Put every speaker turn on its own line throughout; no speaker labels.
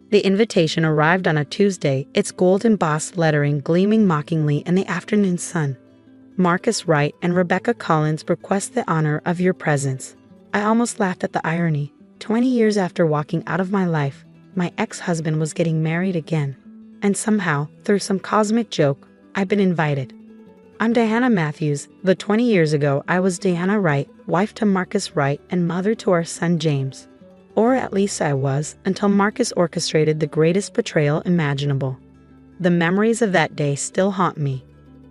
The invitation arrived on a Tuesday, its gold embossed lettering gleaming mockingly in the afternoon sun. Marcus Wright and Rebecca Collins request the honor of your presence. I almost laughed at the irony. 20 years after walking out of my life, my ex-husband was getting married again. And somehow, through some cosmic joke, I've been invited. I'm Diana Matthews, but 20 years ago I was Diana Wright, wife to Marcus Wright and mother to our son James. Or at least I was, until Marcus orchestrated the greatest betrayal imaginable. The memories of that day still haunt me.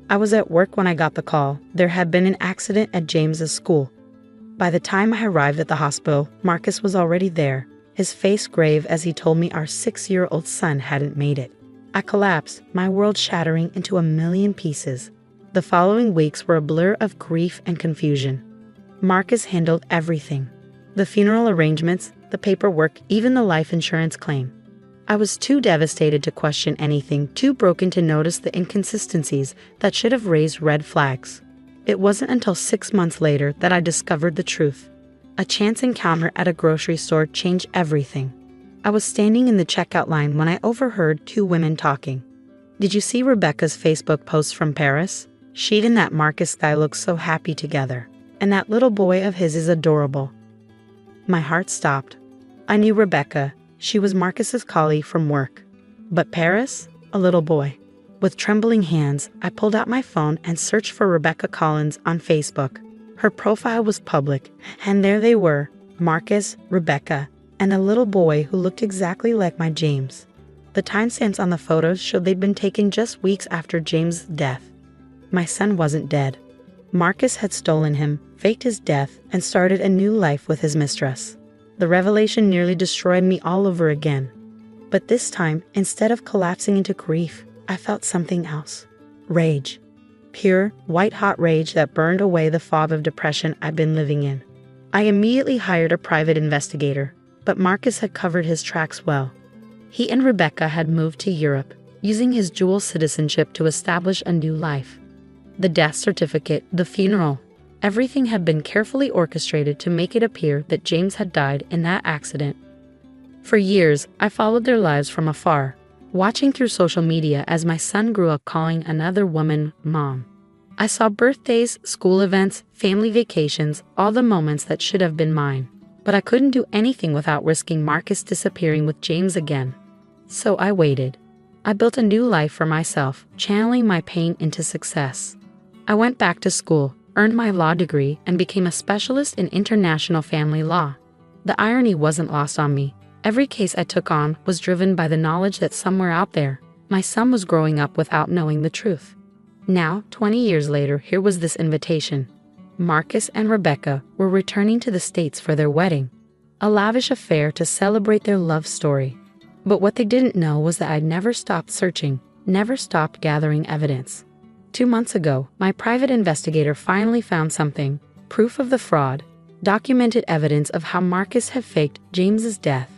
I was at work when I got the call. There had been an accident at James's school. By the time I arrived at the hospital, Marcus was already there, his face grave as he told me our 6-year-old son hadn't made it. I collapsed, my world shattering into a million pieces. The following weeks were a blur of grief and confusion. Marcus handled everything. The funeral arrangements, the paperwork, even the life insurance claim. I was too devastated to question anything, too broken to notice the inconsistencies that should have raised red flags. It wasn't until 6 months later that I discovered the truth. A chance encounter at a grocery store changed everything. I was standing in the checkout line when I overheard 2 women talking. Did you see Rebecca's Facebook post from Paris? She and that Marcus guy look so happy together. And that little boy of his is adorable. My heart stopped. I knew Rebecca. She was Marcus's colleague from work. But Paris? A little boy. With trembling hands, I pulled out my phone and searched for Rebecca Collins on Facebook. Her profile was public, and there they were, Marcus, Rebecca, and a little boy who looked exactly like my James. The timestamps on the photos showed they'd been taken just weeks after James' death. My son wasn't dead. Marcus had stolen him, faked his death, and started a new life with his mistress. The revelation nearly destroyed me all over again. But this time, instead of collapsing into grief, I felt something else. Rage. Pure, white-hot rage that burned away the fog of depression I'd been living in. I immediately hired a private investigator, but Marcus had covered his tracks well. He and Rebecca had moved to Europe, using his dual citizenship to establish a new life. The death certificate, the funeral, everything had been carefully orchestrated to make it appear that James had died in that accident. For years, I followed their lives from afar, watching through social media as my son grew up calling another woman Mom. I saw birthdays, school events, family vacations, all the moments that should have been mine. But I couldn't do anything without risking Marcus disappearing with James again. So I waited. I built a new life for myself, channeling my pain into success. I went back to school, earned my law degree, and became a specialist in international family law. The irony wasn't lost on me. Every case I took on was driven by the knowledge that somewhere out there, my son was growing up without knowing the truth. Now, 20 years later, here was this invitation. Marcus and Rebecca were returning to the States for their wedding, a lavish affair to celebrate their love story. But what they didn't know was that I'd never stopped searching, never stopped gathering evidence. 2 months ago, my private investigator finally found something, proof of the fraud, documented evidence of how Marcus had faked James's death.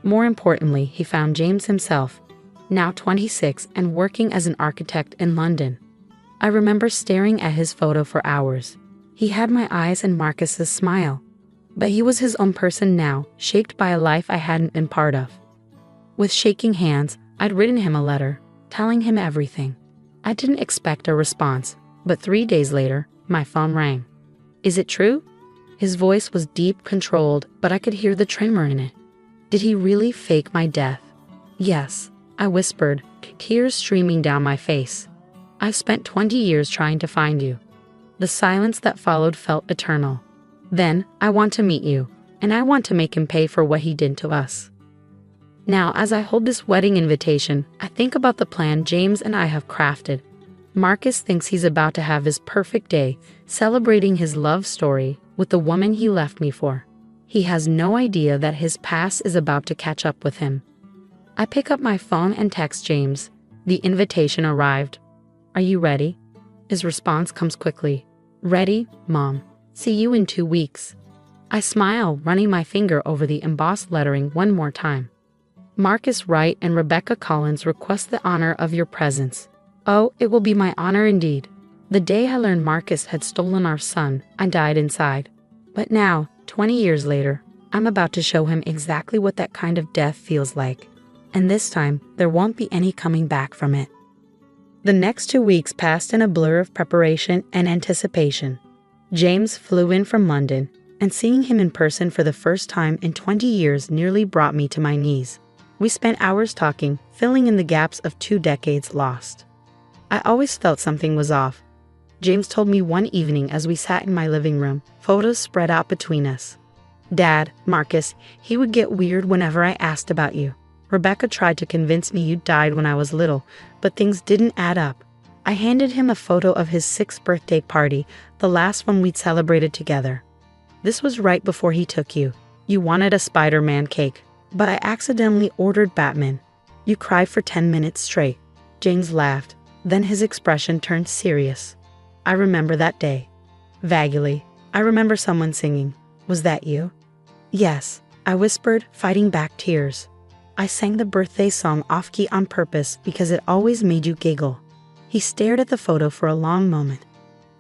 More importantly, he found James himself, now 26 and working as an architect in London. I remember staring at his photo for hours. He had my eyes and Marcus's smile. But he was his own person now, shaped by a life I hadn't been part of. With shaking hands, I'd written him a letter, telling him everything. I didn't expect a response, but 3 days later, my phone rang. Is it true? His voice was deep, controlled, but I could hear the tremor in it. Did he really fake my death? Yes, I whispered, tears streaming down my face. I've spent 20 years trying to find you. The silence that followed felt eternal. Then, I want to meet you, and I want to make him pay for what he did to us. Now, as I hold this wedding invitation, I think about the plan James and I have crafted. Marcus thinks he's about to have his perfect day, celebrating his love story with the woman he left me for. He has no idea that his past is about to catch up with him. I pick up my phone and text James. The invitation arrived. Are you ready? His response comes quickly. Ready, Mom. See you in 2 weeks. I smile, running my finger over the embossed lettering one more time. Marcus Wright and Rebecca Collins request the honor of your presence. Oh, it will be my honor indeed. The day I learned Marcus had stolen our son, I died inside. But now, 20 years later, I'm about to show him exactly what that kind of death feels like. and this time there won't be any coming back from it. The next 2 weeks passed in a blur of preparation and anticipation. James flew in from London, and seeing him in person for the first time in 20 years nearly brought me to my knees. We spent hours talking, filling in the gaps of 2 decades lost. I always felt something was off. James told me one evening as we sat in my living room, photos spread out between us. "Dad, Marcus, he would get weird whenever I asked about you. Rebecca tried to convince me you died when I was little, but things didn't add up." I handed him a photo of his 6th birthday party, the last one we'd celebrated together. "This was right before he took you. You wanted a Spider-Man cake, but I accidentally ordered Batman. You cried for 10 minutes straight." James laughed, then his expression turned serious. "I remember that day. Vaguely. I remember someone singing. Was that you?" "Yes," I whispered, fighting back tears. "I sang the birthday song off-key on purpose because it always made you giggle." He stared at the photo for a long moment.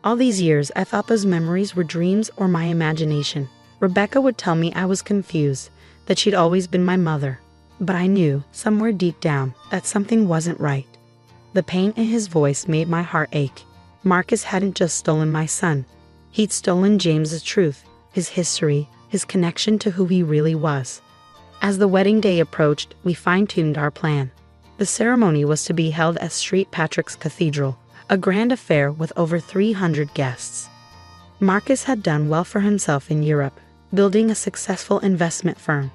All these years, I thought those memories were dreams or my imagination. Rebecca would tell me I was confused, that she'd always been my mother. But I knew, somewhere deep down, that something wasn't right. The pain in his voice made my heart ache. Marcus hadn't just stolen my son. He'd stolen James's truth, his history, his connection to who he really was. As the wedding day approached, we fine-tuned our plan. The ceremony was to be held at St. Patrick's Cathedral, a grand affair with over 300 guests. Marcus had done well for himself in Europe, building a successful investment firm.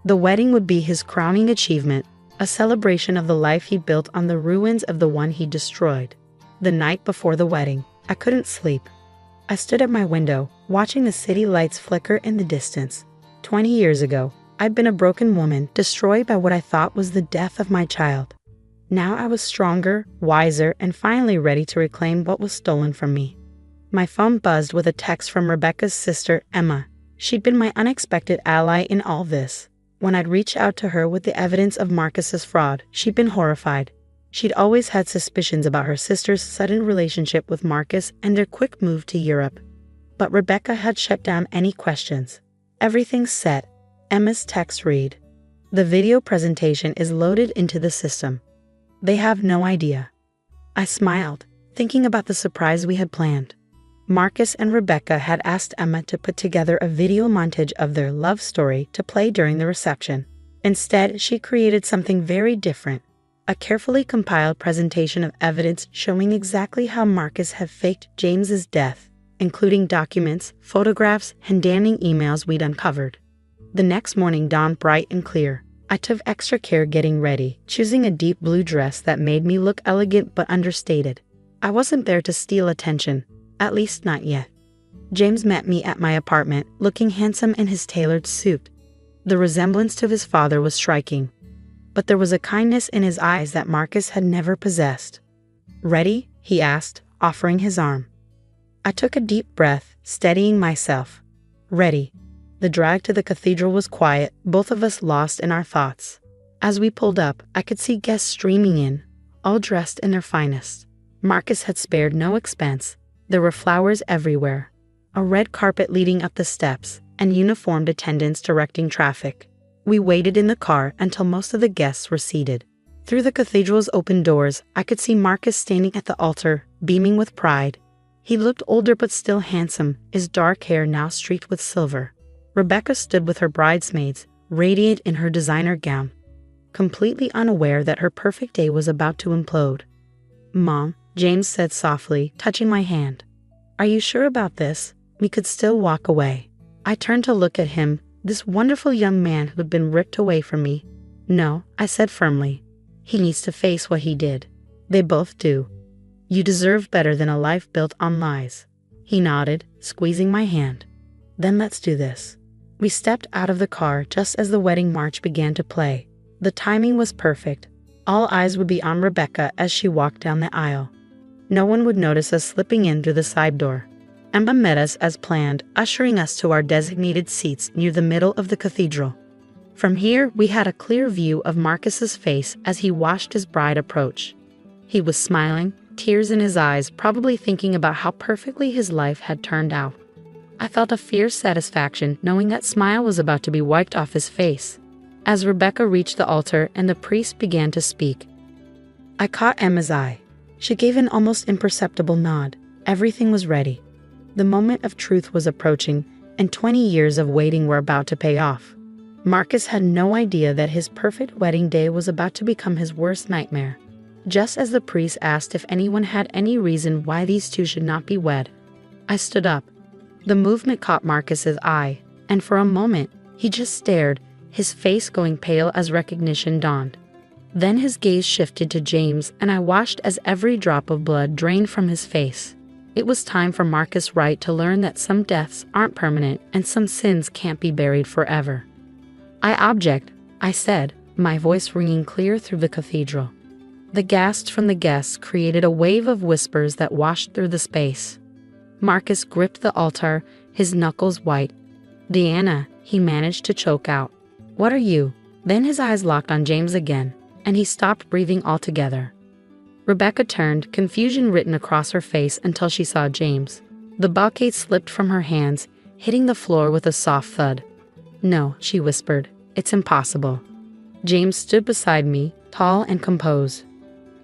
The wedding would be his crowning achievement, a celebration of the life he built on the ruins of the one he destroyed. The night before the wedding, I couldn't sleep. I stood at my window, watching the city lights flicker in the distance. 20 years ago, I'd been a broken woman, destroyed by what I thought was the death of my child. Now I was stronger, wiser, and finally ready to reclaim what was stolen from me. My phone buzzed with a text from Rebecca's sister, Emma. She'd been my unexpected ally in all this. When I'd reached out to her with the evidence of Marcus's fraud, she'd been horrified. She'd always had suspicions about her sister's sudden relationship with Marcus and their quick move to Europe. But Rebecca had shut down any questions. "Everything's set," Emma's text read. "The video presentation is loaded into the system. They have no idea." I smiled, thinking about the surprise we had planned. Marcus and Rebecca had asked Emma to put together a video montage of their love story to play during the reception. Instead, she created something very different. A carefully compiled presentation of evidence showing exactly how Marcus had faked James's death, including documents, photographs, and damning emails we'd uncovered. The next morning dawned bright and clear. I took extra care getting ready, choosing a deep blue dress that made me look elegant but understated. I wasn't there to steal attention, at least not yet. James met me at my apartment, looking handsome in his tailored suit. The resemblance to his father was striking, but there was a kindness in his eyes that Marcus had never possessed. "Ready?" he asked, offering his arm. I took a deep breath, steadying myself. "Ready." The drive to the cathedral was quiet, both of us lost in our thoughts. As we pulled up, I could see guests streaming in, all dressed in their finest. Marcus had spared no expense. There were flowers everywhere, a red carpet leading up the steps, and uniformed attendants directing traffic. We waited in the car until most of the guests were seated. Through the cathedral's open doors, I could see Marcus standing at the altar, beaming with pride. He looked older but still handsome, his dark hair now streaked with silver. Rebecca stood with her bridesmaids, radiant in her designer gown, completely unaware that her perfect day was about to implode. "Mom," James said softly, touching my hand. "Are you sure about this? We could still walk away." I turned to look at him, this wonderful young man who had been ripped away from me. "No," I said firmly. "He needs to face what he did. They both do. You deserve better than a life built on lies." He nodded, squeezing my hand. "Then let's do this." We stepped out of the car just as the wedding march began to play. The timing was perfect. All eyes would be on Rebecca as she walked down the aisle. No one would notice us slipping in through the side door. Emma met us as planned, ushering us to our designated seats near the middle of the cathedral. From here, we had a clear view of Marcus's face as he watched his bride approach. He was smiling, tears in his eyes, probably thinking about how perfectly his life had turned out. I felt a fierce satisfaction knowing that smile was about to be wiped off his face. as Rebecca reached the altar and the priest began to speak. I caught Emma's eye. She gave an almost imperceptible nod. Everything was ready. The moment of truth was approaching, and 20 years of waiting were about to pay off. Marcus had no idea that his perfect wedding day was about to become his worst nightmare. Just as the priest asked if anyone had any reason why these two should not be wed, I stood up. The movement caught Marcus's eye, and for a moment, he just stared, his face going pale as recognition dawned. Then his gaze shifted to James, and I watched as every drop of blood drained from his face. It was time for Marcus Wright to learn that some deaths aren't permanent and some sins can't be buried forever. I object, I said, my voice ringing clear through the cathedral. The gasps from the guests created a wave of whispers that washed through the space. Marcus gripped the altar, his knuckles white. Diana, he managed to choke out. What are you? Then his eyes locked on James again, and he stopped breathing altogether. Rebecca turned, confusion written across her face until she saw James. The bouquet slipped from her hands, hitting the floor with a soft thud. No, she whispered. It's impossible. James stood beside me, tall and composed.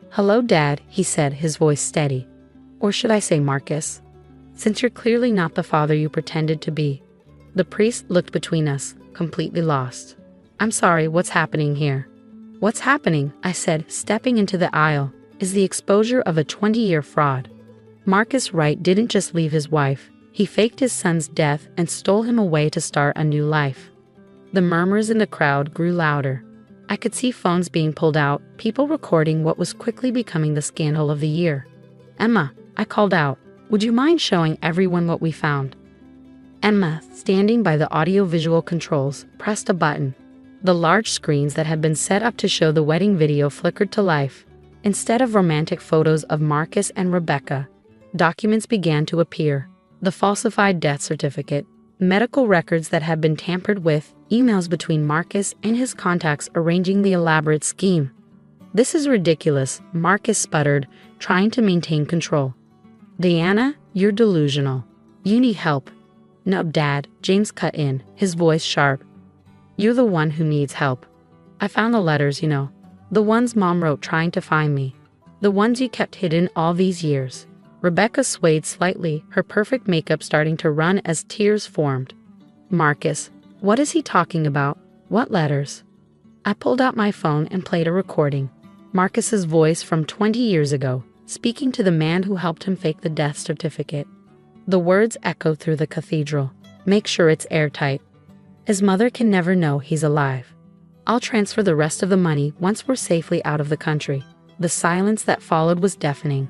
Hello, Dad, he said, his voice steady. Or should I say Marcus? Since you're clearly not the father you pretended to be. The priest looked between us, completely lost. I'm sorry, what's happening here? What's happening, I said, stepping into the aisle, is the exposure of a 20-year fraud. Marcus Wright didn't just leave his wife, he faked his son's death and stole him away to start a new life. The murmurs in the crowd grew louder. I could see phones being pulled out, people recording what was quickly becoming the scandal of the year. Emma, I called out, would you mind showing everyone what we found? Emma, standing by the audio-visual controls, pressed a button. The large screens that had been set up to show the wedding video flickered to life. Instead of romantic photos of Marcus and Rebecca, documents began to appear. The falsified death certificate, medical records that had been tampered with, emails between Marcus and his contacts arranging the elaborate scheme. This is ridiculous, Marcus sputtered, trying to maintain control. Diana, you're delusional. You need help. No, Dad, James cut in, his voice sharp. You're the one who needs help. I found the letters, the ones Mom wrote trying to find me. The ones you kept hidden all these years. Rebecca swayed slightly, her perfect makeup starting to run as tears formed. Marcus, what is he talking about? What letters? I pulled out my phone and played a recording. Marcus's voice from 20 years ago, speaking to the man who helped him fake the death certificate. The words echoed through the cathedral. Make sure it's airtight. His mother can never know he's alive. I'll transfer the rest of the money once we're safely out of the country. The silence that followed was deafening.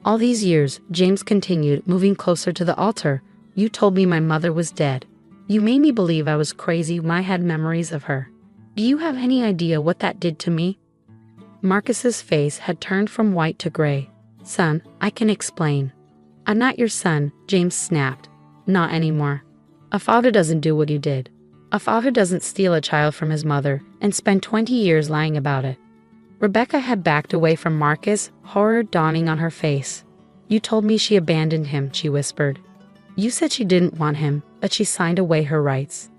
All these years, James continued, moving closer to the altar. You told me my mother was dead. You made me believe I was crazy when I had memories of her. Do you have any idea what that did to me? Marcus's face had turned from white to gray. Son, I can explain. I'm not your son, James snapped. Not anymore. A father doesn't do what you did. A father doesn't steal a child from his mother and spend 20 years lying about it. Rebecca had backed away from Marcus, horror dawning on her face. You told me she abandoned him, she whispered. You said she didn't want him, but she signed away her rights.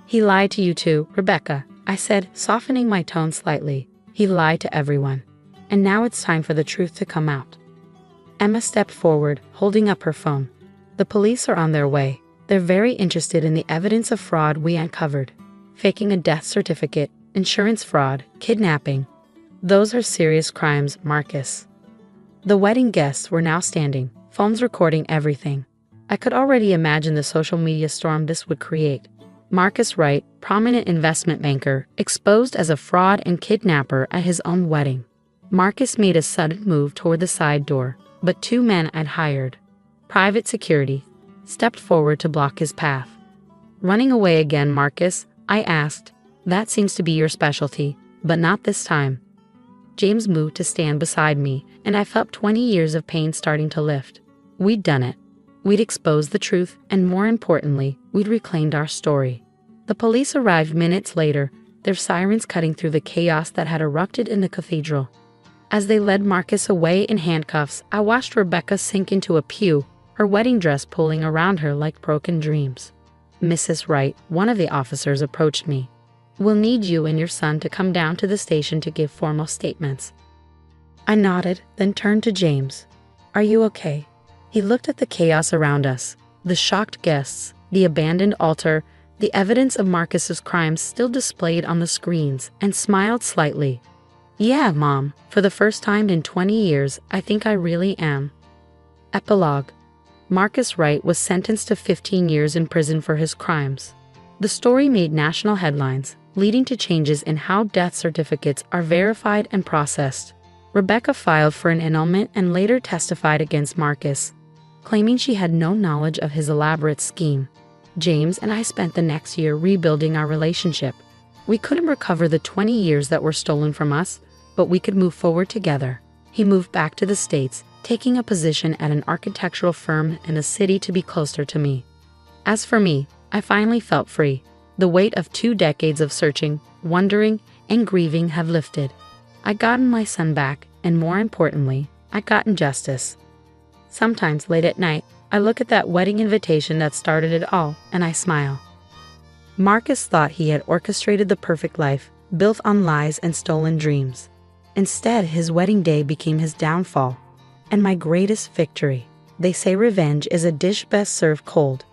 He lied to you too, Rebecca, I said, softening my tone slightly. He lied to everyone. And now it's time for the truth to come out. Emma stepped forward, holding up her phone. The police are on their way. They're very interested in the evidence of fraud we uncovered. Faking a death certificate, insurance fraud, kidnapping. Those are serious crimes, Marcus. The wedding guests were now standing, phones recording everything. I could already imagine the social media storm this would create. Marcus Wright, prominent investment banker, exposed as a fraud and kidnapper at his own wedding. Marcus made a sudden move toward the side door, but two men I'd hired, private security, stepped forward to block his path. Running away again, Marcus? I asked. That seems to be your specialty, but not this time. James moved to stand beside me, and I felt 20 years of pain starting to lift. We'd done it. We'd exposed the truth, and more importantly, we'd reclaimed our story. The police arrived minutes later, their sirens cutting through the chaos that had erupted in the cathedral. As they led Marcus away in handcuffs, I watched Rebecca sink into a pew, her wedding dress pulling around her like broken dreams. Mrs. Wright, one of the officers, approached me. We'll need you and your son to come down to the station to give formal statements." I nodded, then turned to James. "Are you okay?" He looked at the chaos around us, the shocked guests, the abandoned altar, the evidence of Marcus's crimes still displayed on the screens, and smiled slightly. "Yeah, Mom, for the first time in 20 years, I think I really am." Epilogue. Marcus Wright was sentenced to 15 years in prison for his crimes. The story made national headlines, leading to changes in how death certificates are verified and processed. Rebecca filed for an annulment and later testified against Marcus, claiming she had no knowledge of his elaborate scheme. James and I spent the next year rebuilding our relationship. We couldn't recover the 20 years that were stolen from us, but we could move forward together. He moved back to the States, taking a position at an architectural firm in a city to be closer to me. As for me, I finally felt free. The weight of 2 decades of searching, wondering, and grieving have lifted. I gotten my son back, and more importantly, I gotten justice. Sometimes late at night, I look at that wedding invitation that started it all, and I smile. Marcus thought he had orchestrated the perfect life, built on lies and stolen dreams. Instead, his wedding day became his downfall, and my greatest victory. They say revenge is a dish best served cold.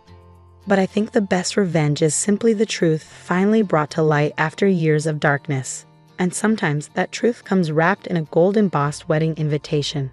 But I think the best revenge is simply the truth finally brought to light after years of darkness. And sometimes that truth comes wrapped in a gold-embossed wedding invitation.